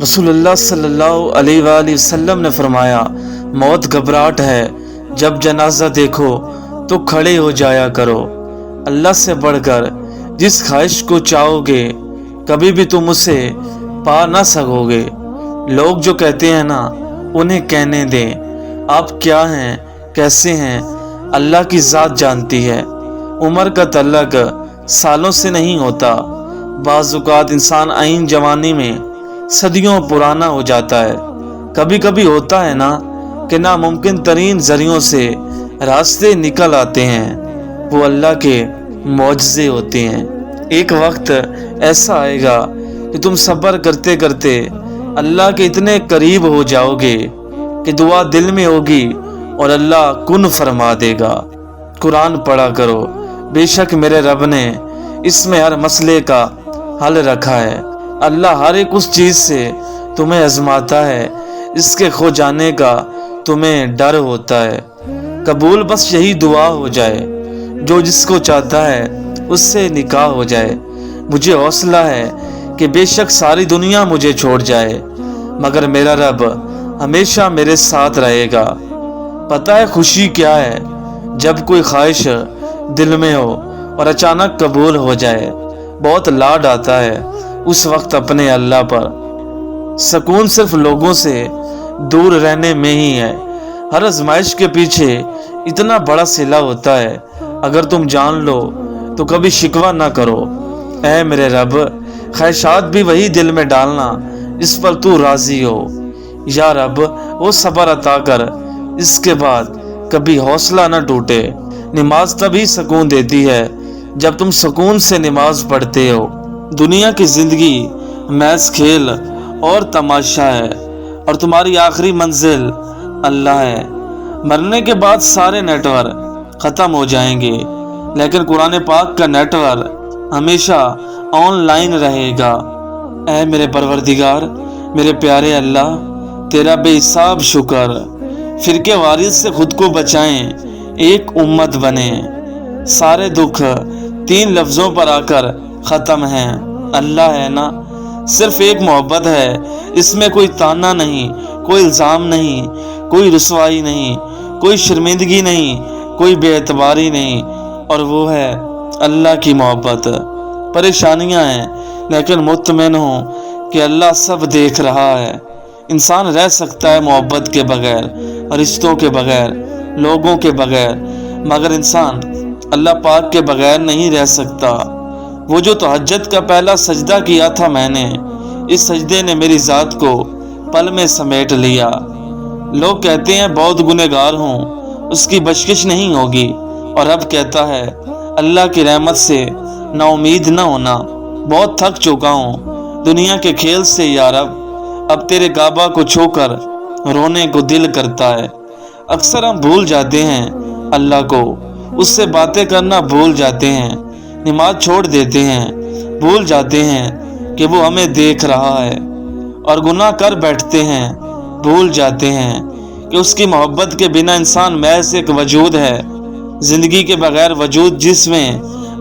رسول اللہ صلی اللہ علیہ وآلہ وسلم نے فرمایا، موت گھبراہٹ ہے، جب جنازہ دیکھو تو کھڑے ہو جایا کرو۔ اللہ سے بڑھ کر جس خواہش کو چاہو گے کبھی بھی تم اسے پا نہ سکو گے۔ لوگ جو کہتے ہیں نا انہیں کہنے دیں، آپ کیا ہیں، کیسے ہیں، اللہ کی ذات جانتی ہے۔ عمر کا تعلق سالوں سے نہیں ہوتا، بعض اوقات انسان عین جوانی میں صدیوں پرانا ہو جاتا ہے۔ کبھی کبھی ہوتا ہے نا کہ ناممکن ترین ذریعوں سے راستے نکل آتے ہیں، وہ اللہ کے معجزے ہوتے ہیں۔ ایک وقت ایسا آئے گا کہ تم صبر کرتے کرتے اللہ کے اتنے قریب ہو جاؤ گے کہ دعا دل میں ہوگی اور اللہ کن فرما دے گا۔ قرآن پڑھا کرو، بے شک میرے رب نے اس میں ہر مسئلے کا حل رکھا ہے۔ اللہ ہر ایک اس چیز سے تمہیں آزماتا ہے، اس کے کھو جانے کا تمہیں ڈر ہوتا ہے۔ قبول بس یہی دعا ہو جائے، جو جس کو چاہتا ہے اس سے نکاح ہو جائے۔ مجھے حوصلہ ہے کہ بے شک ساری دنیا مجھے چھوڑ جائے مگر میرا رب ہمیشہ میرے ساتھ رہے گا۔ پتہ ہے خوشی کیا ہے؟ جب کوئی خواہش دل میں ہو اور اچانک قبول ہو جائے، بہت لاڈ آتا ہے اس وقت اپنے اللہ پر۔ سکون صرف لوگوں سے دور رہنے میں ہی ہے۔ ہر آزمائش کے پیچھے اتنا بڑا صلہ ہوتا ہے، اگر تم جان لو تو کبھی شکوہ نہ کرو۔ اے میرے رب، خواہشات بھی وہی دل میں ڈالنا اس پر تو راضی ہو۔ یا رب وہ صبر عطا کر اس کے بعد کبھی حوصلہ نہ ٹوٹے۔ نماز تبھی سکون دیتی ہے جب تم سکون سے نماز پڑھتے ہو۔ دنیا کی زندگی محض کھیل اور تماشا ہے، اور تمہاری آخری منزل اللہ ہے۔ مرنے کے بعد سارے نیٹ ورک ختم ہو جائیں گے، لیکن قرآن پاک کا نیٹ ورک ہمیشہ آن لائن رہے گا۔ اے میرے پروردگار، میرے پیارے اللہ، تیرا بے حساب شکر۔ فرقے وارث سے خود کو بچائیں، ایک امت بنیں۔ سارے دکھ 3 لفظوں پر آ کر ختم ہیں، اللہ ہے نا۔ صرف ایک محبت ہے، اس میں کوئی تانا نہیں، کوئی الزام نہیں، کوئی رسوائی نہیں، کوئی شرمندگی نہیں، کوئی بے اعتباری نہیں، اور وہ ہے اللہ کی محبت۔ پریشانیاں ہیں لیکن مطمئن ہوں کہ اللہ سب دیکھ رہا ہے۔ انسان رہ سکتا ہے محبت کے بغیر، رشتوں کے بغیر، لوگوں کے بغیر، مگر انسان اللہ پاک کے بغیر نہیں رہ سکتا۔ وہ جو تہجد کا پہلا سجدہ کیا تھا میں نے، اس سجدے نے میری ذات کو پل میں سمیٹ لیا۔ لوگ کہتے ہیں بہت گنہگار ہوں، اس کی بخشش نہیں ہوگی، اور اب کہتا ہے اللہ کی رحمت سے نا امید نہ ہونا۔ بہت تھک چکا ہوں دنیا کے کھیل سے یا رب، اب تیرے کعبہ کو چھو کر رونے کو دل کرتا ہے۔ اکثر ہم بھول جاتے ہیں اللہ کو، اس سے باتیں کرنا بھول جاتے ہیں، نماز چھوڑ دیتے ہیں، بھول جاتے ہیں کہ وہ ہمیں دیکھ رہا ہے، اور گناہ کر بیٹھتے ہیں، بھول جاتے ہیں کہ اس کی محبت کے بنا انسان محض ایک وجود ہے۔ زندگی کے بغیر وجود جس میں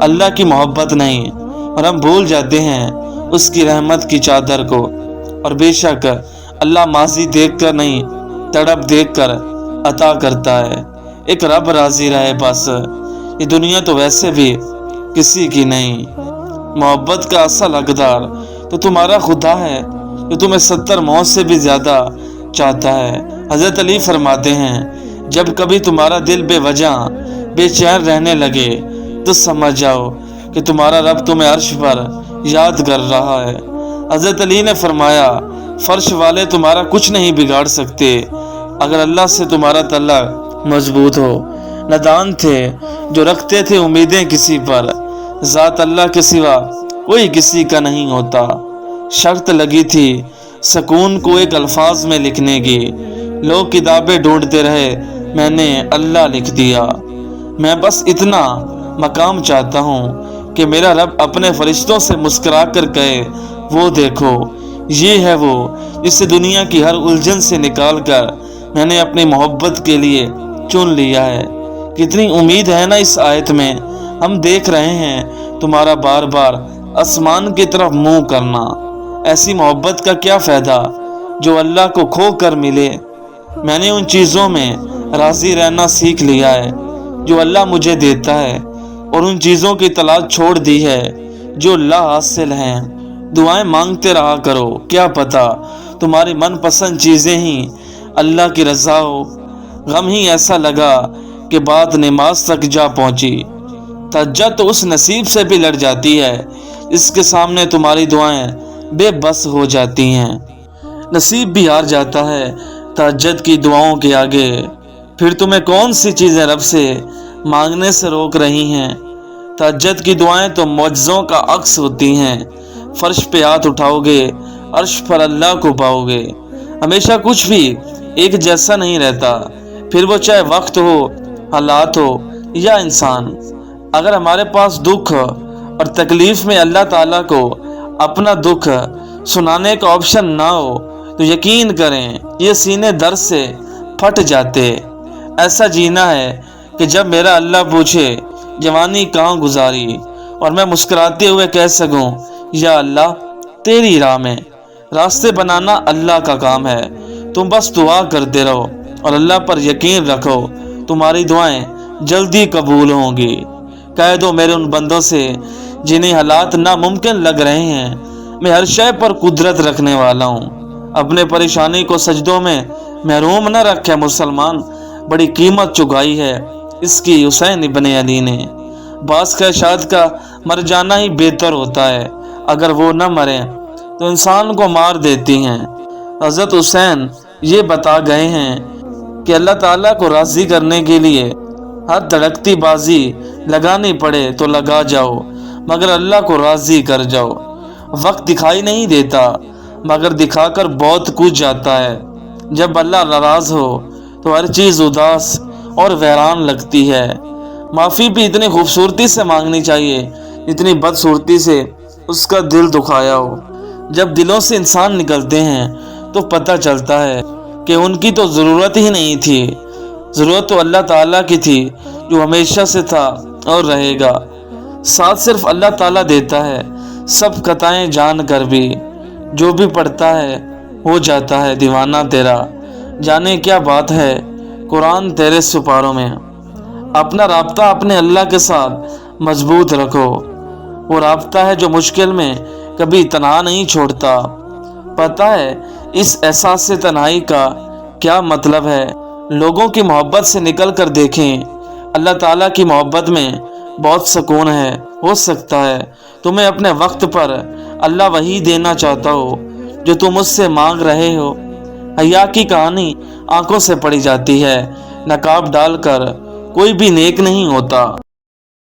اللہ کی محبت نہیں، اور ہم بھول جاتے ہیں اس کی رحمت کی چادر کو۔ اور بے شک اللہ ماضی دیکھ کر نہیں، تڑپ دیکھ کر عطا کرتا ہے۔ ایک رب راضی رہے بس، یہ دنیا تو ویسے بھی کسی کی نہیں۔ محبت کا اصل حقدار تو تمہارا خدا ہے، جو تمہیں 70 موت سے بھی زیادہ چاہتا ہے۔ حضرت علی فرماتے ہیں، جب کبھی تمہارا دل بے وجہ بے چین رہنے لگے تو سمجھ جاؤ کہ تمہارا رب تمہیں عرش پر یاد کر رہا ہے۔ حضرت علی نے فرمایا، فرش والے تمہارا کچھ نہیں بگاڑ سکتے اگر اللہ سے تمہارا تعلق مضبوط ہو۔ نادان تھے جو رکھتے تھے امیدیں کسی پر، ذات اللہ کے سوا کوئی کسی کا نہیں ہوتا۔ شرط لگی تھی سکون کو ایک الفاظ میں لکھنے کی، لوگ کتابیں ڈھونڈتے رہے، میں نے اللہ لکھ دیا۔ میں بس اتنا مقام چاہتا ہوں کہ میرا رب اپنے فرشتوں سے مسکرا کر کہے، وہ دیکھو یہ ہے وہ جسے دنیا کی ہر الجھن سے نکال کر میں نے اپنی محبت کے لیے چن لیا ہے۔ کتنی امید ہے نا اس آیت میں۔ ہم دیکھ رہے ہیں تمہارا بار بار آسمان کی طرف منہ کرنا، ایسی محبت کا کیا فائدہ جو اللہ کو کھو کر ملے۔ میں نے ان چیزوں میں راضی رہنا سیکھ لیا ہے جو اللہ مجھے دیتا ہے، اور ان چیزوں کی تلاش چھوڑ دی ہے جو اللہ حاصل ہیں۔ دعائیں مانگتے رہا کرو، کیا پتہ تمہاری من پسند چیزیں ہی اللہ کی رضا ہو۔ غم ہی ایسا لگا کہ بات نماز تک جا پہنچی۔ تہجد تو اس نصیب سے بھی لڑ جاتی ہے اس کے سامنے تمہاری دعائیں بے بس ہو جاتی ہیں۔ نصیب بھی ہار جاتا ہے تہجد کی دعاؤں کے آگے۔ پھر تمہیں کون سی چیزیں رب سے مانگنے سے روک رہی ہیں؟ تہجد کی دعائیں تو معجزوں کا عکس ہوتی ہیں۔ فرش پہ ہاتھ اٹھاؤ گے، عرش پر اللہ کو پاؤ گے۔ ہمیشہ کچھ بھی ایک جیسا نہیں رہتا، پھر وہ چاہے وقت ہو، حالات ہو یا انسان۔ اگر ہمارے پاس دکھ اور تکلیف میں اللہ تعالیٰ کو اپنا دکھ سنانے کا آپشن نہ ہو تو یقین کریں یہ سینے درد سے پھٹ جاتے۔ ایسا جینا ہے کہ جب میرا اللہ پوچھے جوانی کہاں گزاری، اور میں مسکراتے ہوئے کہہ سکوں یا اللہ تیری راہ میں۔ راستے بنانا اللہ کا کام ہے، تم بس دعا کرتے رہو اور اللہ پر یقین رکھو، تمہاری دعائیں جلدی قبول ہوں گی۔ کہہ دو میرے ان بندوں سے جنہیں حالات ناممکن لگ رہے ہیں، میں ہر شے پر قدرت رکھنے والا ہوں۔ اپنے پریشانی کو سجدوں میں محروم نہ رکھے مسلمان، بڑی قیمت چکائی ہے اس کی حسین ابن علی نے۔ بعض خواہشات کا مر جانا ہی بہتر ہوتا ہے، اگر وہ نہ مریں تو انسان کو مار دیتی ہیں۔ حضرت حسین یہ بتا گئے ہیں کہ اللہ تعالیٰ کو راضی کرنے کے لیے ہر دھڑکتی بازی لگانی پڑے تو لگا جاؤ، مگر اللہ کو راضی کر جاؤ۔ وقت دکھائی نہیں دیتا مگر دکھا کر بہت کچھ جاتا ہے۔ جب اللہ ناراض ہو تو ہر چیز اداس اور ویران لگتی ہے۔ معافی بھی اتنی خوبصورتی سے مانگنی چاہیے جتنی بدصورتی سے اس کا دل دکھایا ہو۔ جب دلوں سے انسان نکلتے ہیں تو پتہ چلتا ہے کہ ان کی تو ضرورت ہی نہیں تھی، ضرورت تو اللہ تعالیٰ کی تھی جو ہمیشہ سے تھا اور رہے گا۔ ساتھ صرف اللہ تعالیٰ دیتا ہے، سب خطائیں جان کر بھی۔ جو بھی پڑھتا ہے ہو جاتا ہے دیوانہ تیرا، جانے کیا بات ہے قرآن تیرے سپاروں میں۔ اپنا رابطہ اپنے اللہ کے ساتھ مضبوط رکھو، وہ رابطہ ہے جو مشکل میں کبھی تنہا نہیں چھوڑتا۔ پتہ ہے اس احساس سے تنہائی کا کیا مطلب ہے؟ لوگوں کی محبت سے نکل کر دیکھیں، اللہ تعالیٰ کی محبت میں بہت سکون ہے۔ ہو سکتا ہے تمہیں اپنے وقت پر اللہ وہی دینا چاہتا ہو جو تم اس سے مانگ رہے ہو۔ حیا کی کہانی آنکھوں سے پڑھی جاتی ہے، نقاب ڈال کر کوئی بھی نیک نہیں ہوتا۔